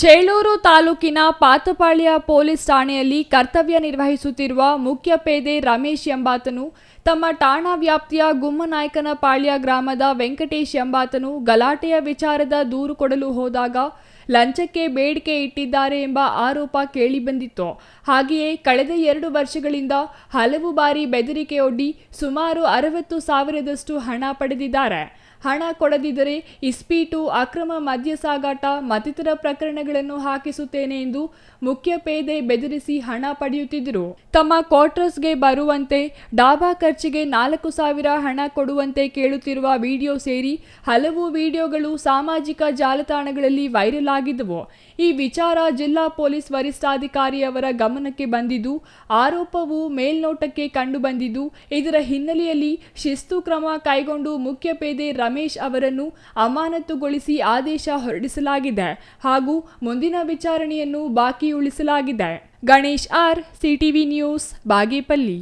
ಚೇಳೂರು ತಾಲೂಕಿನ ಪಾತಪಾಳ್ಯ ಪೊಲೀಸ್ ಠಾಣೆಯಲ್ಲಿ ಕರ್ತವ್ಯ ನಿರ್ವಹಿಸುತ್ತಿರುವ ಮುಖ್ಯ ಪೇದೆ ರಮೇಶ್ ಎಂಬಾತನು ತಮ್ಮ ಠಾಣಾ ವ್ಯಾಪ್ತಿಯ ಗುಮ್ಮನಾಯಕನಪಾಳ್ಯ ಗ್ರಾಮದ ವೆಂಕಟೇಶ್ ಎಂಬಾತನು ಗಲಾಟೆಯ ವಿಚಾರದ ದೂರು ಕೊಡಲು ಹೋದಾಗ ಲಂಚಕ್ಕೆ ಬೇಡಿಕೆ ಇಟ್ಟಿದ್ದಾರೆ ಎಂಬ ಆರೋಪ ಕೇಳಿಬಂದಿತ್ತು. ಹಾಗೆಯೇ ಕಳೆದ 2 ವರ್ಷಗಳಿಂದ ಹಲವು ಬಾರಿ ಬೆದರಿಕೆಯೊಡ್ಡಿ ಸುಮಾರು 60,000ದಷ್ಟು ಹಣ ಪಡೆದಿದ್ದಾರೆ. ಹಣ ಕೊಡದಿದ್ದರೆ ಇಸ್ಪೀಟು, ಅಕ್ರಮ ಮದ್ಯ ಸಾಗಾಟ ಮತ್ತಿತರ ಪ್ರಕರಣಗಳನ್ನು ಹಾಕಿಸುತ್ತೇನೆ ಎಂದು ಮುಖ್ಯ ಪೇದೆ ಬೆದರಿಸಿ ಹಣ ಪಡೆಯುತ್ತಿದ್ದರು. ತಮ್ಮ ಕ್ವಾರ್ಟರ್ಸ್ಗೆ ಬರುವಂತೆ, ಡಾಬಾ ಖರ್ಚಿಗೆ 4,000 ಹಣ ಕೊಡುವಂತೆ ಕೇಳುತ್ತಿರುವ ವಿಡಿಯೋ ಸೇರಿ ಹಲವು ವಿಡಿಯೋಗಳು ಸಾಮಾಜಿಕ ಜಾಲತಾಣಗಳಲ್ಲಿ ವೈರಲ್ ಆಗಿದ್ದವು. ಈ ವಿಚಾರ ಜಿಲ್ಲಾ ಪೊಲೀಸ್ ವರಿಷ್ಠಾಧಿಕಾರಿಯವರ ಗಮನಕ್ಕೆ ಬಂದಿದ್ದು, ಆರೋಪವು ಮೇಲ್ನೋಟಕ್ಕೆ ಕಂಡುಬಂದಿದ್ದು, ಇದರ ಹಿನ್ನೆಲೆಯಲ್ಲಿ ಶಿಸ್ತು ಕ್ರಮ ಕೈಗೊಂಡು ಮುಖ್ಯ ಪೇದೆ ರಮೇಶ್ ಅವರನ್ನು ಅಮಾನತುಗೊಳಿಸಿ ಆದೇಶ ಹೊರಡಿಸಲಾಗಿದೆ ಹಾಗೂ ಮುಂದಿನ ವಿಚಾರಣೆಯನ್ನು ಬಾಕಿ ಉಳಿಸಲಾಗಿದೆ. Ganesh R, CTV news, Bagepalli.